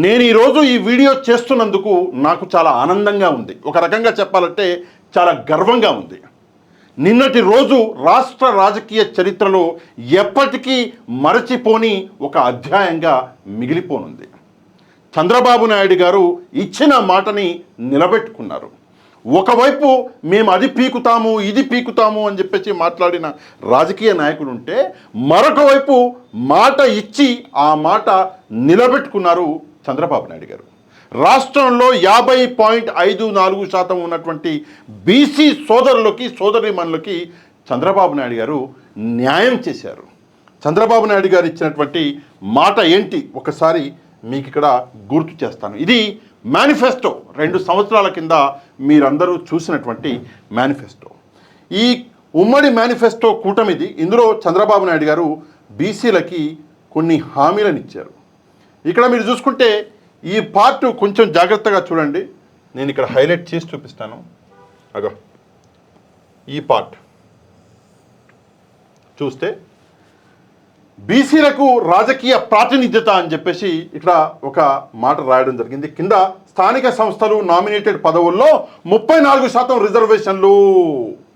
నేను ఈరోజు ఈ వీడియో చేస్తున్నందుకు నాకు చాలా ఆనందంగా ఉంది. ఒక రకంగా చెప్పాలంటే చాలా గర్వంగా ఉంది. నిన్నటి రోజు రాష్ట్ర రాజకీయ చరిత్రలో ఎప్పటికీ మరచిపోని ఒక అధ్యాయంగా మిగిలిపోనుంది. చంద్రబాబు నాయుడు గారు ఇచ్చిన మాటని నిలబెట్టుకున్నారు. ఒకవైపు మేము అది పీకుతాము ఇది పీకుతాము అని చెప్పేసి మాట్లాడిన రాజకీయ నాయకుడు ఉంటే, మరొక వైపు మాట ఇచ్చి ఆ మాట నిలబెట్టుకున్నారు చంద్రబాబు నాయుడు గారు. రాష్ట్రంలో 50.54% ఉన్నటువంటి బీసీ సోదరులకి సోదరీమణులకి చంద్రబాబు నాయుడు గారు న్యాయం చేశారు. చంద్రబాబు నాయుడు గారు ఇచ్చినటువంటి మాట ఏంటి ఒకసారి మీకు ఇక్కడ గుర్తు చేస్తాను. ఇది మేనిఫెస్టో, 2 సంవత్సరాల కింద మీరందరూ చూసినటువంటి మేనిఫెస్టో. ఈ ఉమ్మడి మేనిఫెస్టో కూటమిది. ఇందులో చంద్రబాబు నాయుడు గారు బీసీలకి కొన్ని హామీలను ఇచ్చారు. ఇక్కడ మీరు చూసుకుంటే ఈ పార్ట్ కొంచెం జాగ్రత్తగా చూడండి. నేను ఇక్కడ హైలైట్ చేసి చూపిస్తాను. అగో ఈ పార్ట్ చూస్తే బీసీలకు రాజకీయ ప్రాతినిధ్యత అని చెప్పేసి ఇక్కడ ఒక మాట రాయడం జరిగింది. కింద స్థానిక సంస్థలు నామినేటెడ్ పదవుల్లో 34% రిజర్వేషన్లు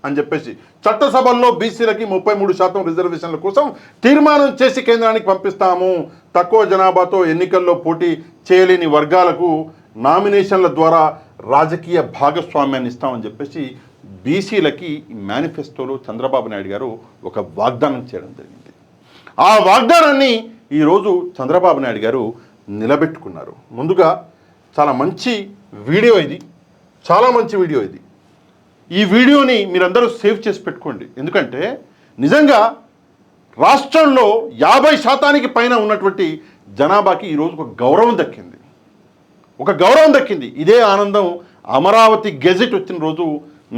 అని చెప్పేసి, చట్టసభల్లో బీసీలకి 33% రిజర్వేషన్ల కోసం తీర్మానం చేసి కేంద్రానికి పంపిస్తాము. తక్కువ జనాభాతో ఎన్నికల్లో పోటీ చేయలేని వర్గాలకు నామినేషన్ల ద్వారా రాజకీయ భాగస్వామ్యాన్ని ఇస్తామని చెప్పేసి బీసీలకి మేనిఫెస్టోలో చంద్రబాబు నాయుడు గారు ఒక వాగ్దానం చేయడం జరిగింది. ఆ వాగ్దానాన్ని ఈరోజు చంద్రబాబు నాయుడు గారు నిలబెట్టుకున్నారు. ముందుగా చాలా మంచి వీడియో ఇది, చాలా మంచి వీడియో ఇది. ఈ వీడియోని మీరందరూ సేవ్ చేసి పెట్టుకోండి. ఎందుకంటే నిజంగా రాష్ట్రంలో 50% పైన ఉన్నటువంటి జనాభాకి ఈరోజు ఒక గౌరవం దక్కింది, ఒక గౌరవం దక్కింది. ఇదే ఆనందం అమరావతి గెజెట్ వచ్చిన రోజు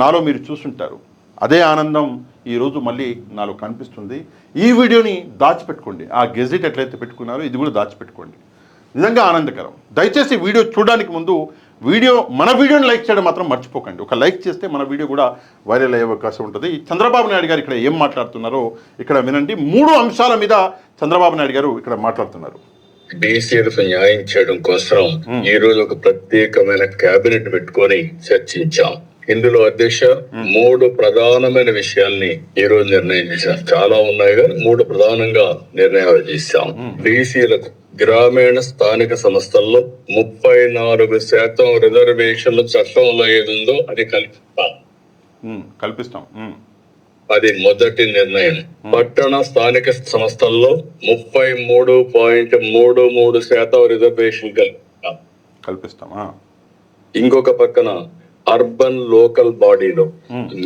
నాలో మీరు చూసుంటారు. అదే ఆనందం ఈరోజు మళ్ళీ నాలో కనిపిస్తుంది. ఈ వీడియోని దాచిపెట్టుకోండి. ఆ గెజెట్ ఎట్లయితే పెట్టుకున్నారో ఇది కూడా దాచిపెట్టుకోండి. నిజంగా ఆనందకరం. దయచేసి వీడియో చూడడానికి ముందు మన వీడియోని లైక్ చేయడం మాత్రం మర్చిపోకండి. ఒక లైక్ చేస్తే మన వీడియో కూడా వైరల్ అయ్యే అవకాశం ఉంటుంది. చంద్రబాబు నాయుడు గారు ఇక్కడ ఏం మాట్లాడుతున్నారో ఇక్కడ వినండి. 3 అంశాల మీద చంద్రబాబు నాయుడు గారు ఇక్కడ మాట్లాడుతున్నారు. బీసీలకు న్యాయం చేయడం కోసం ఈ రోజు ఒక ప్రత్యేకమైన కేబినెట్ పెట్టుకొని చర్చించాం. ఇందులో అధ్యక్ష 3 ప్రధానమైన విషయాల్ని ఈ రోజు నిర్ణయం చేశాం. చాలా ఉన్నాయి కానీ 3 ప్రధానంగా నిర్ణయాలు చేశాం. బీసీలకు గ్రామీణ స్థానిక సంస్థల్లో 34% రిజర్వేషన్లు చట్టంలో ఏదుందో అది కల్పిస్తాం. అది మొదటి నిర్ణయం. పట్టణ స్థానిక సంస్థల్లో 33.33% రిజర్వేషన్ కల్పిస్తాం. ఇంకొక పక్కన అర్బన్ లోకల్ బాడీలో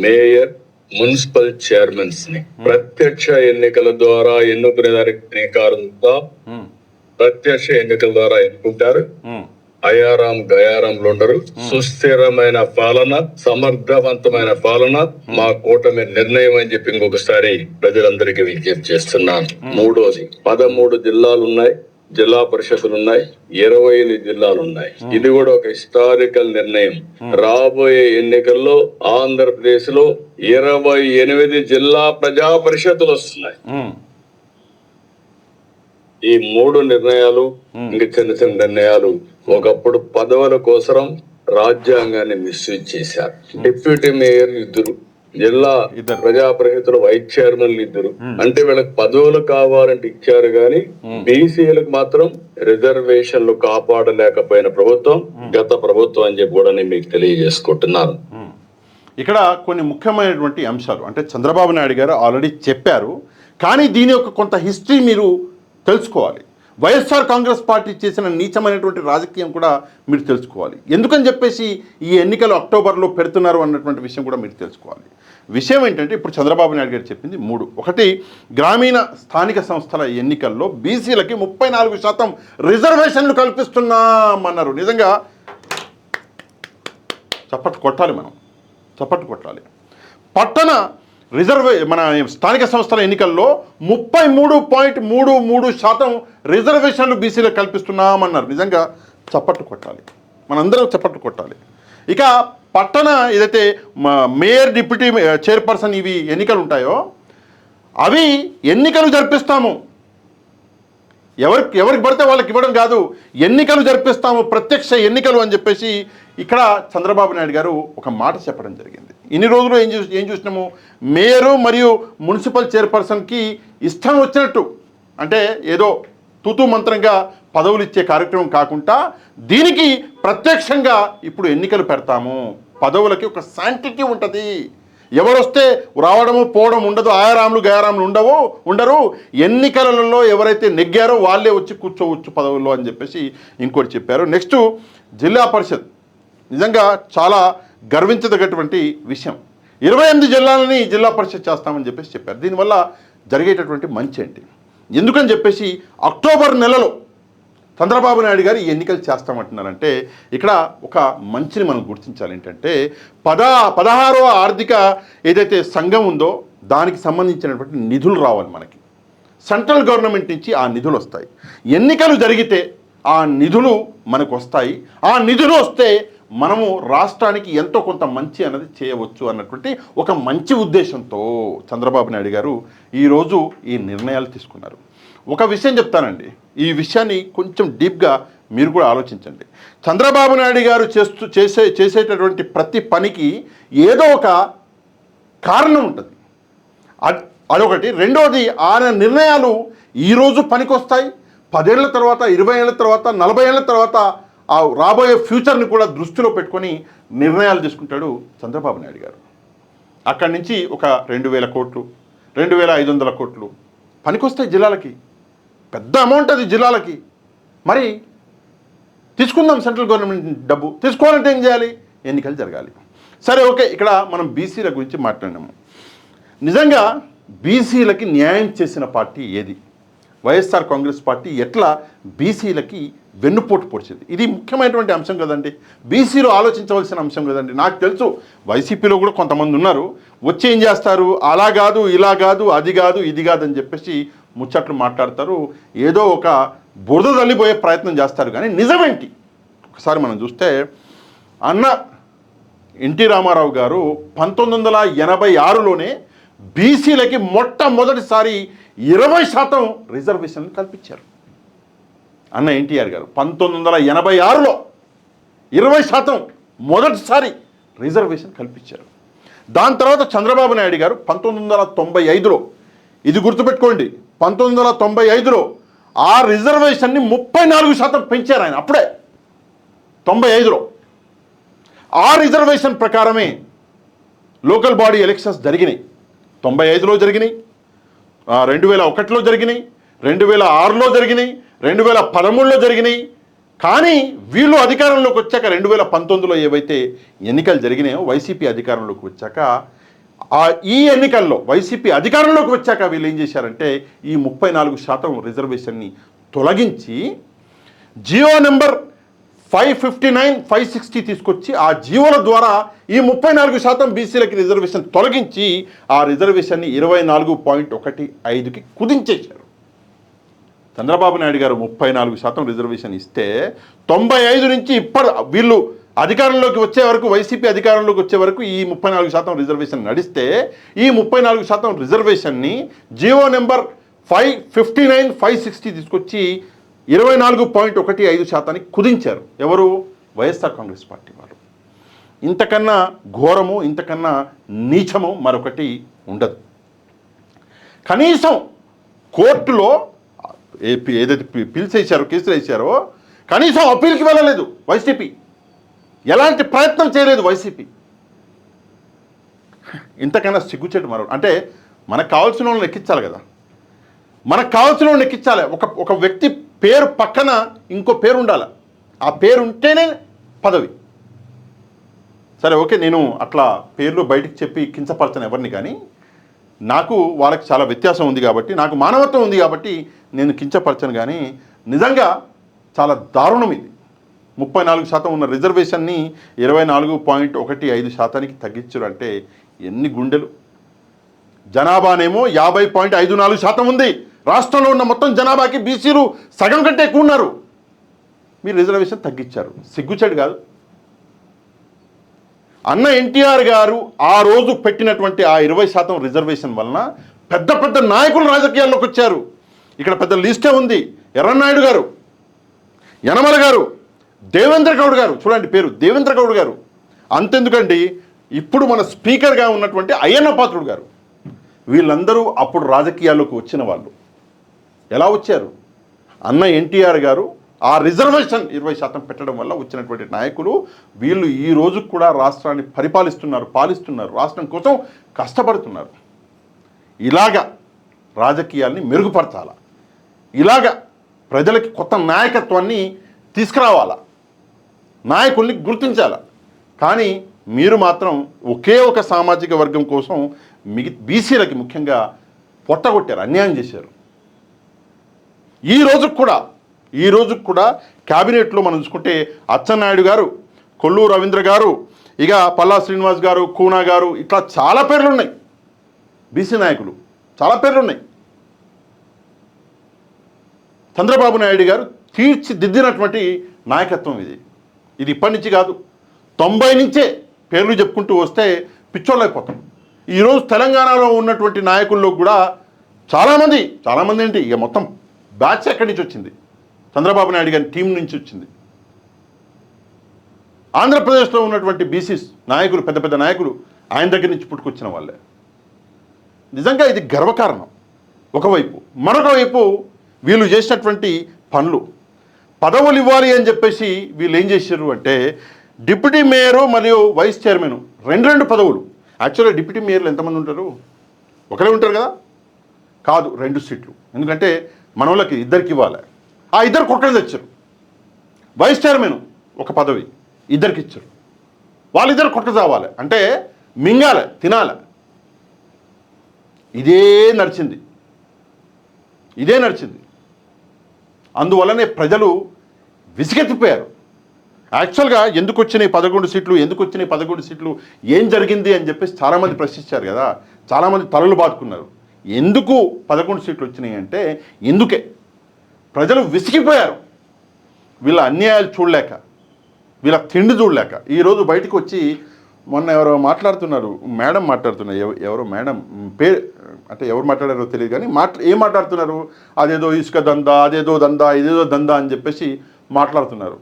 మేయర్, మున్సిపల్ చైర్మన్స్ ని ప్రత్యక్ష ఎన్నికల ద్వారా ఎన్నుకునే అధికారంతో ప్రత్యక్ష ఎన్నికల ద్వారా ఎన్నుకుంటారు. అయారాం గయారాంలు ఉండరు. సుస్థిరమైన పాలన, సమర్థవంతమైన పాలన మా కూటమి నిర్ణయం అని చెప్పి ఇంకొకసారి ప్రజలందరికీ విజ్ఞప్తి చేస్తున్నాను. మూడోది 13 జిల్లాలు ఉన్నాయి, జిల్లా పరిషత్తులు ఉన్నాయి, 28 జిల్లాలు ఉన్నాయి. ఇది కూడా ఒక హిస్టారికల్ నిర్ణయం. రాబోయే ఎన్నికల్లో ఆంధ్రప్రదేశ్ లో 28 జిల్లా ప్రజా పరిషత్తులు వస్తున్నాయి. ఈ 3 నిర్ణయాలు ఇంకా చిన్న చిన్న నిర్ణయాలు. ఒకప్పుడు పదవుల కోసం రాజ్యాంగాన్ని మిస్యూజ్ చేశారు. డిప్యూటీ మేయర్ 2, జిల్లా ప్రజా పరిషత్తుల వైస్ చైర్మన్ 2. అంటే వీళ్ళకి పదవులు కావాలంటే ఇచ్చారు కానీ బీసీలకు మాత్రం రిజర్వేషన్లు కాపాడలేకపోయిన ప్రభుత్వం గత ప్రభుత్వం అని చెప్పి కూడా నేను మీకు తెలియజేసుకుంటున్నాను. ఇక్కడ కొన్ని ముఖ్యమైనటువంటి అంశాలు అంటే చంద్రబాబు నాయుడు గారు ఆల్రెడీ చెప్పారు, కానీ దీని యొక్క కొంత హిస్టరీ మీరు తెలుసుకోవాలి. వైఎస్ఆర్ కాంగ్రెస్ పార్టీ చేసిన నీచమైనటువంటి రాజకీయం కూడా మీరు తెలుసుకోవాలి. ఎందుకని చెప్పేసి ఈ ఎన్నికలు అక్టోబర్లో పెడుతున్నారు అన్నటువంటి విషయం కూడా మీరు తెలుసుకోవాలి. విషయం ఏంటంటే ఇప్పుడు చంద్రబాబు నాయుడు గారు చెప్పింది 3. ఒకటి, గ్రామీణ స్థానిక సంస్థల ఎన్నికల్లో బీసీలకి 34% రిజర్వేషన్లు కల్పిస్తున్నామన్నారు. నిజంగా చప్పట్లు కొట్టాలి, మనం చప్పట్లు కొట్టాలి. పట్టణ మన స్థానిక సంస్థల ఎన్నికల్లో 33.33% రిజర్వేషన్లు బీసీలకు కల్పిస్తున్నామన్నారు. నిజంగా చప్పట్లు కొట్టాలి, మనందరం చప్పట్లు కొట్టాలి. ఇక పట్టణ ఏదైతే మేయర్, డిప్యూటీ చైర్పర్సన్ ఇవి ఎన్నికలు ఉంటాయో అవి ఎన్నికలు జరిపిస్తాము, ఎవరికి పడితే వాళ్ళకి ఇవ్వడం కాదు, ఎన్నికలు జరిపిస్తాము, ప్రత్యక్ష ఎన్నికలు అని చెప్పేసి ఇక్కడ చంద్రబాబు నాయుడు గారు ఒక మాట చెప్పడం జరిగింది. ఇన్ని రోజులు ఏం చూసినాము, మేయరు మరియు మున్సిపల్ చైర్పర్సన్కి ఇష్టం వచ్చినట్టు, అంటే ఏదో తూతూ మంత్రంగా పదవులు ఇచ్చే కార్యక్రమం కాకుండా దీనికి ప్రత్యక్షంగా ఇప్పుడు ఎన్నికలు పెడతాము, పదవులకి ఒక శాంటిటీ ఉంటుంది, ఎవరొస్తే రావడము పోవడం ఉండదు, ఆయారాములు గయారాములు ఉండరు, ఎన్నికలలో ఎవరైతే నెగ్గారో వాళ్ళే వచ్చి కూర్చోవచ్చు పదవుల్లో అని చెప్పేసి ఇంకోటి చెప్పారు. నెక్స్ట్ జిల్లా పరిషత్ నిజంగా చాలా గర్వించదగ్గటువంటి విషయం. 28 జిల్లాలని జిల్లా పరిషత్ చేస్తామని చెప్పేసి చెప్పారు. దీనివల్ల జరిగేటటువంటి మంచి ఏంటి, ఎందుకని చెప్పేసి అక్టోబర్ నెలలో చంద్రబాబు నాయుడు గారు ఈ ఎన్నికలు చేస్తామంటున్నారంటే ఇక్కడ ఒక మంచిని మనం గుర్తించాలి. ఏంటంటే 16వ ఆర్థిక ఏదైతే సంఘం ఉందో దానికి సంబంధించినటువంటి నిధులు రావాలి మనకి, సెంట్రల్ గవర్నమెంట్ నుంచి ఆ నిధులు వస్తాయి. ఎన్నికలు జరిగితే ఆ నిధులు మనకు వస్తాయి, ఆ నిధులు వస్తే మనము రాష్ట్రానికి ఎంతో కొంత మంచి అన్నది చేయవచ్చు అన్నటువంటి ఒక మంచి ఉద్దేశంతో చంద్రబాబు నాయుడు గారు ఈరోజు ఈ నిర్ణయాలు తీసుకున్నారు. ఒక విషయం చెప్తానండి, ఈ విషయాన్ని కొంచెం డీప్గా మీరు కూడా ఆలోచించండి. చంద్రబాబు నాయుడు గారు చేసేటటువంటి ప్రతి పనికి ఏదో ఒక కారణం ఉంటుంది, అదొకటి. రెండోది, ఆయన నిర్ణయాలు ఈరోజు పనికొస్తాయి, 10 ఏళ్ల తర్వాత, 20 ఏళ్ల తర్వాత, 40 ఏళ్ల తర్వాత ఆ రాబోయే ఫ్యూచర్ని కూడా దృష్టిలో పెట్టుకొని నిర్ణయాలు తీసుకుంటాడు చంద్రబాబు నాయుడు గారు. అక్కడి నుంచి ఒక 2000 కోట్లు, 2500 కోట్లు పనికొస్తాయి జిల్లాలకి, పెద్ద అమౌంట్ అది జిల్లాలకి. మరి తీసుకుందాం సెంట్రల్ గవర్నమెంట్ డబ్బు, తీసుకోవాలంటే ఏం చేయాలి, ఎన్నికలు జరగాలి. సరే ఓకే, ఇక్కడ మనం బీసీల గురించి మాట్లాడినాము. నిజంగా బీసీలకి న్యాయం చేసిన పార్టీ ఏది? వైఎస్ఆర్ కాంగ్రెస్ పార్టీ ఎట్లా బీసీలకి వెన్నుపోటు పొడిచింది? ఇది ముఖ్యమైనటువంటి అంశం కదండి, బీసీలు ఆలోచించవలసిన అంశం కదండి. నాకు తెలుసు వైసీపీలో కూడా కొంతమంది ఉన్నారు, వచ్చి ఏం చేస్తారు, అలా కాదు, ఇలా కాదు, అది కాదు, ఇది కాదు అని చెప్పేసి ముచ్చట్లు మాట్లాడతారు, ఏదో ఒక బురద తల్లిపోయే ప్రయత్నం చేస్తారు. కానీ నిజమేంటి ఒకసారి మనం చూస్తే, అన్న ఎన్టీ రామారావు గారు 1986లోనే బీసీలకి మొట్టమొదటిసారి 20% రిజర్వేషన్లు కల్పించారు. అన్న ఎన్టీఆర్ గారు 1986లో 20% మొదటిసారి రిజర్వేషన్ కల్పించారు. దాని తర్వాత చంద్రబాబు నాయుడు గారు 1995లో, ఇది గుర్తుపెట్టుకోండి, 1995లో ఆ రిజర్వేషన్ని 34% పెంచారు ఆయన. అప్పుడే 95లో ఆ రిజర్వేషన్ ప్రకారమే లోకల్ బాడీ ఎలక్షన్స్ జరిగినాయి. 95లో జరిగినాయి, 2001లో జరిగినాయి, 2006లో జరిగినాయి, 2013లో జరిగినాయి. కానీ వీళ్ళు అధికారంలోకి వచ్చాక 2019లో ఏవైతే ఎన్నికలు జరిగినాయో, వైసీపీ అధికారంలోకి వచ్చాక, ఈ ఎన్నికల్లో వైసీపీ అధికారంలోకి వచ్చాక వీళ్ళు ఏం చేశారంటే ఈ 34% రిజర్వేషన్ని తొలగించి జియో నెంబర్ 559, 560 తీసుకొచ్చి ఆ జీవోల ద్వారా ఈ 34% బీసీలకి రిజర్వేషన్ తొలగించి ఆ రిజర్వేషన్ని 24.15కి కుదించేశారు. చంద్రబాబు నాయుడు గారు 34% రిజర్వేషన్ ఇస్తే 95 నుంచి వీళ్ళు అధికారంలోకి వచ్చే వరకు, వైసీపీ అధికారంలోకి వచ్చే వరకు ఈ 34% రిజర్వేషన్ నడిస్తే ఈ 34% రిజర్వేషన్ని జియో నెంబర్ 559, 560 తీసుకొచ్చి 24.15% కుదించారు. ఎవరు? వైఎస్ఆర్ కాంగ్రెస్ పార్టీ వారు. ఇంతకన్నా ఘోరము, ఇంతకన్నా నీచము మరొకటి ఉండదు. కనీసం కోర్టులో ఏదైతే పిల్స్ వేశారో, కేసులు వేశారో, కనీసం అప్పీల్కి వెళ్ళలేదు వైసీపీ, ఎలాంటి ప్రయత్నం చేయలేదు వైసీపీ. ఇంతకన్నా సిగ్గుచేటు మరో, అంటే మనకు కావాల్సిన వాళ్ళని ఎక్కించాలి కదా, మనకు కావాల్సిన వాళ్ళని ఎక్కించాలి. ఒక వ్యక్తి పేరు పక్కన ఇంకో పేరు ఉండాలి, ఆ పేరు ఉంటేనే పదవి. సరే ఓకే, నేను అట్లా పేర్లు బయటికి చెప్పి కించపరచను ఎవరిని, కానీ నాకు వాళ్ళకి చాలా వ్యత్యాసం ఉంది కాబట్టి, నాకు మానవత్వం ఉంది కాబట్టి నేను కించపరచను. కానీ నిజంగా చాలా దారుణం ఇది. 34% ఉన్న రిజర్వేషన్ని 24.15%కి తగ్గించారు అంటే ఎన్ని గుండెలు. జనాభానేమో 50.54% ఉంది. రాష్ట్రంలో ఉన్న మొత్తం జనాభాకి బీసీలు సగం కంటే ఎక్కువ ఉన్నారు. మీరు రిజర్వేషన్ తగ్గించారు, సిగ్గుచేడు కాదు? అన్న ఎన్టీఆర్ గారు ఆ రోజు పెట్టినటువంటి ఆ 20% రిజర్వేషన్ వలన పెద్ద పెద్ద నాయకులు రాజకీయాల్లోకి వచ్చారు. ఇక్కడ పెద్ద లిస్టే ఉంది. ఎర్రన్నాయుడు గారు, యనమల గారు, దేవేంద్ర గౌడ్ గారు, చూడండి పేరు దేవేంద్ర గౌడ్ గారు. అంతెందుకండి, ఇప్పుడు మన స్పీకర్గా ఉన్నటువంటి అయ్యన్న పాత్రుడు గారు, వీళ్ళందరూ అప్పుడు రాజకీయాల్లోకి వచ్చిన వాళ్ళు. ఎలా వచ్చారు? అన్న ఎన్టీఆర్ గారు ఆ రిజర్వేషన్ 20% పెట్టడం వల్ల వచ్చినటువంటి నాయకులు. వీళ్ళు ఈ రోజు కూడా రాష్ట్రాన్ని పాలిస్తున్నారు, రాష్ట్రం కోసం కష్టపడుతున్నారు. ఇలాగా రాజకీయాల్ని మెరుగుపరచాలా, ఇలాగా ప్రజలకి కొత్త నాయకత్వాన్ని తీసుకురావాలా, నాయకుల్ని గుర్తించాలా. కానీ మీరు మాత్రం ఒకే ఒక సామాజిక వర్గం కోసం బీసీలకి ముఖ్యంగా పొట్టగొట్టారు, అన్యాయం చేశారు. ఈ రోజు కూడా క్యాబినెట్లో మనం చూసుకుంటే అచ్చెన్నాయుడు గారు, కొల్లూరు రవీంద్ర గారు, ఇక పల్లా శ్రీనివాస్ గారు, కూనా గారు, ఇట్లా చాలా పేర్లు ఉన్నాయి. బీసీ నాయకులు చాలా పేర్లు ఉన్నాయి. చంద్రబాబు నాయుడు గారు తీర్చిదిద్దినటువంటి నాయకత్వం ఇది ఇప్పటి నుంచి కాదు, 90 నుంచే పేర్లు చెప్పుకుంటూ వస్తే పిచ్చోళ్ళు అయిపోతాం. ఈరోజు తెలంగాణలో ఉన్నటువంటి నాయకుల్లో కూడా చాలామంది ఏంటి, ఇక మొత్తం బ్యాచ్ ఎక్కడి నుంచి వచ్చింది? చంద్రబాబు నాయుడు గారి టీం నుంచి వచ్చింది. ఆంధ్రప్రదేశ్లో ఉన్నటువంటి బీసీస్ నాయకులు, పెద్ద పెద్ద నాయకులు ఆయన దగ్గర నుంచి పుట్టుకొచ్చిన వాళ్ళే. నిజంగా ఇది గర్వకారణం ఒకవైపు. మరొక వైపు వీళ్ళు చేసినటువంటి పనులు, పదవులు ఇవ్వాలి అని చెప్పేసి వీళ్ళు ఏం చేశారు అంటే, డిప్యూటీ మేయరు మరియు వైస్ చైర్మన్ రెండు పదవులు. యాక్చువల్గా డిప్యూటీ మేయర్లు ఎంతమంది ఉంటారు? ఒకరే ఉంటారు కదా? కాదు, 2 సీట్లు. ఎందుకంటే మన వాళ్ళకి 2కి ఇవ్వాలి. ఆ 2 ఒక్కరు తెచ్చారు. వైస్ చైర్మన్ ఒక పదవి 2కి ఇచ్చారు. వాళ్ళిద్దరు కొట్ట చావాలి అంటే మింగాలి, తినాలి. ఇదే నడిచింది. అందువల్లనే ప్రజలు విసిగెత్తిపోయారు. యాక్చువల్గా ఎందుకు వచ్చినాయి 11 సీట్లు, ఏం జరిగింది అని చెప్పేసి చాలామంది ప్రశ్నించారు కదా, చాలామంది తలలు బాదుకున్నారు. ఎందుకు 11 సీట్లు వచ్చినాయి అంటే ఇందుకే. ప్రజలు విసిగిపోయారు, వీళ్ళ అన్యాయాలు చూడలేక, వీళ్ళ తిండి చూడలేక. ఈరోజు బయటకు వచ్చి మొన్న ఎవరో మాట్లాడుతున్నారు, మేడం మాట్లాడుతున్నారు, ఎవరో మేడం పేరు అంటే ఎవరు మాట్లాడారో తెలియదు కానీ ఏం మాట్లాడుతున్నారు, అదేదో ఇసుక దందా, ఇదేదో దందా అని చెప్పేసి మాట్లాడుతున్నారు.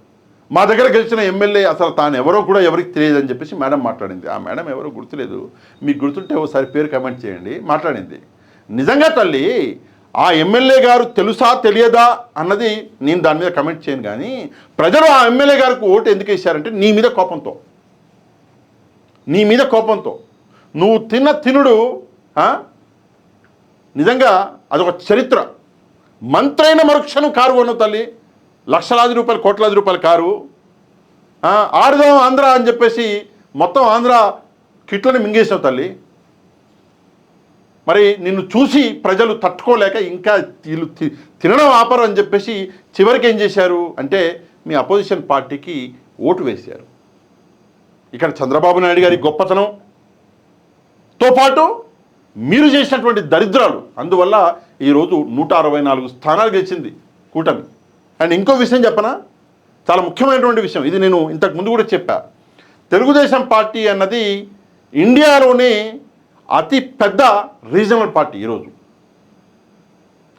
మా దగ్గర గెలిచిన ఎమ్మెల్యే అసలు తాను ఎవరో కూడా ఎవరికి తెలియదు అని చెప్పేసి మేడం మాట్లాడింది. ఆ మేడం ఎవరో గుర్తులేదు, మీకు గుర్తుంటే ఒకసారి పేరు కమెంట్ చేయండి. మాట్లాడింది. నిజంగా తల్లి, ఆ ఎమ్మెల్యే గారు తెలుసా తెలియదా అన్నది నేను దాని మీద కమెంట్ చేయను. కానీ ప్రజలు ఆ ఎమ్మెల్యే గారికి ఓటు ఎందుకు వేశారంటే నీ మీద కోపంతో. నువ్వు తిన్న తినుడు నిజంగా అదొక చరిత్ర. మంత్రైన మరుక్షణం కారు కొను తల్లి, లక్షలాది రూపాయలు, కోట్లాది రూపాయల కారు. ఆడుదాం ఆంధ్ర అని చెప్పేసి మొత్తం ఆంధ్ర కిట్లని మింగేసావు తల్లి. మరి నిన్ను చూసి ప్రజలు తట్టుకోలేక ఇంకా వీళ్ళు తినడం ఆపరు అని చెప్పేసి చివరికి ఏం చేశారు అంటే మీ అపోజిషన్ పార్టీకి ఓటు వేశారు. ఇక్కడ చంద్రబాబు నాయుడు గారి గొప్పతనంతో పాటు మీరు చేసినటువంటి దరిద్రాలు, అందువల్ల ఈరోజు 164 స్థానాలు గెలిచింది కూటమి. అండ్ ఇంకో విషయం చెప్పనా, చాలా ముఖ్యమైనటువంటి విషయం ఇది, నేను ఇంతకు ముందు కూడా చెప్పా. తెలుగుదేశం పార్టీ అన్నది ఇండియాలోనే అతి పెద్ద రీజనల్ పార్టీ. ఈరోజు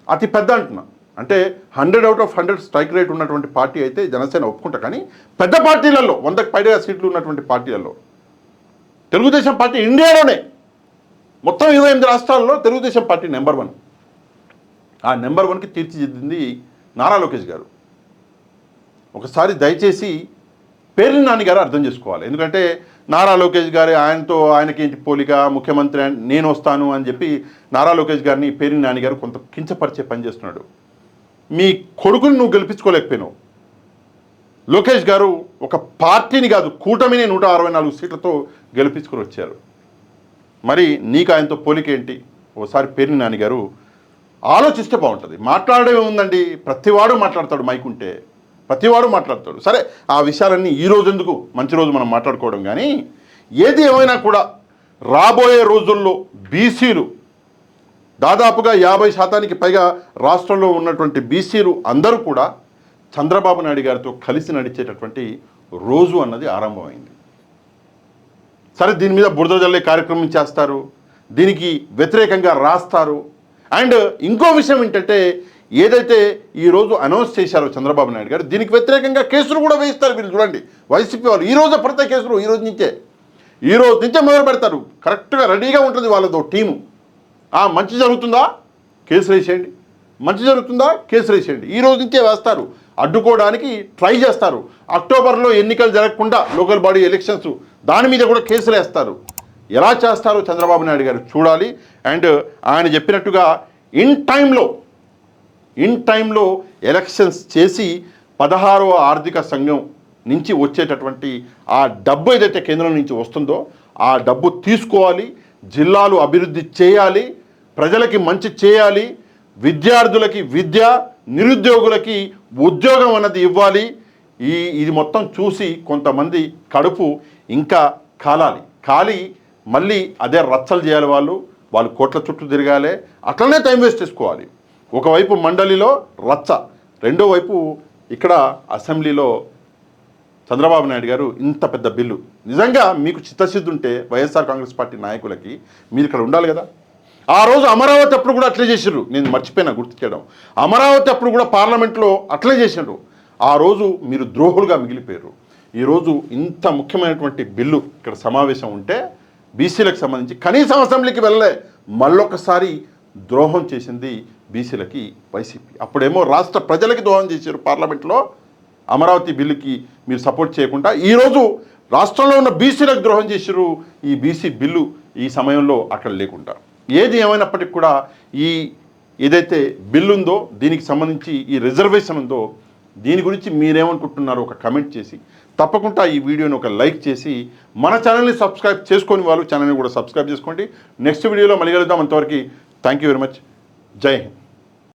అతి పెద్ద అంటున్నా, అంటే 100 out of 100 స్ట్రైక్ రేట్ ఉన్నటువంటి పార్టీ అయితే జనసేన ఒప్పుకుంటా. కానీ పెద్ద పార్టీలలో 100కి పైగా సీట్లు ఉన్నటువంటి పార్టీలలో తెలుగుదేశం పార్టీ ఇండియాలోనే మొత్తం 28 రాష్ట్రాల్లో తెలుగుదేశం పార్టీ నెంబర్ 1. ఆ నెంబర్ 1కి తీర్చిదిద్దింది నారా లోకేష్ గారు. ఒకసారి దయచేసి పేర్ని నాని గారు అర్థం చేసుకోవాలి. ఎందుకంటే నారా లోకేష్ గారి ఆయనకేంటి పోలిక, ముఖ్యమంత్రి నేను వస్తాను అని చెప్పి నారా లోకేష్ గారిని పేర్ని నాని గారు కొంత కించపరిచే పని చేస్తున్నాడు. మీ కొడుకుని నువ్వు గెలిపించుకోలేకపోయినావు. లోకేష్ గారు ఒక పార్టీని కాదు, కూటమిని 164 సీట్లతో గెలిపించుకొని వచ్చారు. మరి నీకు ఆయనతో పోలిక ఏంటి? ఓసారి పేర్ని నాని గారు ఆలోచిస్తే బాగుంటుంది. మాట్లాడడం ఏముందండి, ప్రతివాడు మాట్లాడతాడు, మైకుంటే ప్రతివాడు మాట్లాడతాడు. సరే, ఆ విషయాలన్నీ ఈరోజు ఎందుకు, మంచి రోజు మనం మాట్లాడుకోవడం. కానీ ఏది ఏమైనా కూడా రాబోయే రోజుల్లో బీసీలు దాదాపుగా 50% పైగా రాష్ట్రంలో ఉన్నటువంటి బీసీలు అందరూ కూడా చంద్రబాబు నాయుడు గారితో కలిసి నడిచేటటువంటి రోజు అన్నది ఆరంభమైంది. సరే, దీని మీద బురద జల్లే కార్యక్రమం చేస్తారు, దీనికి వ్యతిరేకంగా రాస్తారు. అండ్ ఇంకో విషయం ఏంటంటే ఏదైతే ఈరోజు అనౌన్స్ చేశారో చంద్రబాబు నాయుడు గారు, దీనికి వ్యతిరేకంగా కేసులు కూడా వేయిస్తారు వీళ్ళు. చూడండి, వైసీపీ వాళ్ళు ఈ రోజు పడతాయి కేసులు, ఈ రోజు నుంచే మొదలు పెడతారు. కరెక్ట్గా రెడీగా ఉంటుంది వాళ్ళతో టీము. మంచి జరుగుతుందా కేసులు వేసేయండి, మంచి జరుగుతుందా కేసులు వేసేయండి, ఈ రోజు నుంచే వేస్తారు. అడ్డుకోవడానికి ట్రై చేస్తారు. అక్టోబర్లో ఎన్నికలు జరగకుండా లోకల్ బాడీ ఎలక్షన్స్, దాని మీద కూడా కేసులు వేస్తారు. ఎలా చేస్తారో చంద్రబాబు నాయుడు గారు చూడాలి. అండ్ ఆయన చెప్పినట్టుగా ఇన్ టైంలో ఎలక్షన్స్ చేసి 16వ ఆర్థిక సంఘం నుంచి వచ్చేటటువంటి ఆ డబ్బు ఏదైతే కేంద్రం నుంచి వస్తుందో ఆ డబ్బు తీసుకోవాలి, జిల్లాలు అభివృద్ధి చేయాలి, ప్రజలకి మంచి చేయాలి, విద్యార్థులకి విద్య, నిరుద్యోగులకి ఉద్యోగం అన్నది ఇవ్వాలి. ఇది మొత్తం చూసి కొంతమంది కడుపు ఇంకా కాలి మళ్ళీ అదే రచ్చలు చేయాలి. వాళ్ళు కోట్ల చుట్టూ తిరగాలి, అట్లనే టైం వేస్ట్ చేసుకోవాలి. ఒకవైపు మండలిలో రచ్చ, రెండో వైపు ఇక్కడ అసెంబ్లీలో చంద్రబాబు నాయుడు గారు ఇంత పెద్ద బిల్లు. నిజంగా మీకు చిత్తశుద్ధి ఉంటే వైఎస్ఆర్ కాంగ్రెస్ పార్టీ నాయకులకి మీరు ఇక్కడ ఉండాలి కదా. ఆ రోజు అమరావతి అప్పుడు కూడా అట్లే చేసిర్రు, నేను మర్చిపోయినా గుర్తు చేయడం. అమరావతి అప్పుడు కూడా పార్లమెంట్లో అట్లే చేసినారు. ఆ రోజు మీరు ద్రోహులుగా మిగిలిపోయారు. ఈరోజు ఇంత ముఖ్యమైనటువంటి బిల్లు ఇక్కడ సమావేశం ఉంటే బీసీలకు సంబంధించి కనీసం అసెంబ్లీకి వెళ్ళలే, మళ్ళొకసారి ద్రోహం చేసింది బీసీలకి వైసీపీ. అప్పుడేమో రాష్ట్ర ప్రజలకి ద్రోహం చేశారు పార్లమెంట్లో, అమరావతి బిల్లుకి మీరు సపోర్ట్ చేయకుండా. ఈరోజు రాష్ట్రంలో ఉన్న బీసీలకు ద్రోహం చేశారు. ఈ బీసీ బిల్లు ఈ సమయంలో అక్కడ లేకుండా. ఏది ఏమైనప్పటికీ కూడా ఏదైతే బిల్లు ఉందో దీనికి సంబంధించి ఈ రిజర్వేషన్ ఉందో దీని గురించి మీరేమనుకుంటున్నారో ఒక కమెంట్ చేసి తప్పకుండా ఈ వీడియోని ఒక లైక్ చేసి మన ఛానల్ని సబ్స్క్రైబ్ చేసుకొని వాళ్ళు ఛానల్ని కూడా సబ్స్క్రైబ్ చేసుకోండి. నెక్స్ట్ వీడియోలో మళ్ళీ కలుద్దాం. అంతవరకు థ్యాంక్ యూ వెరీ మచ్. జై హింద్.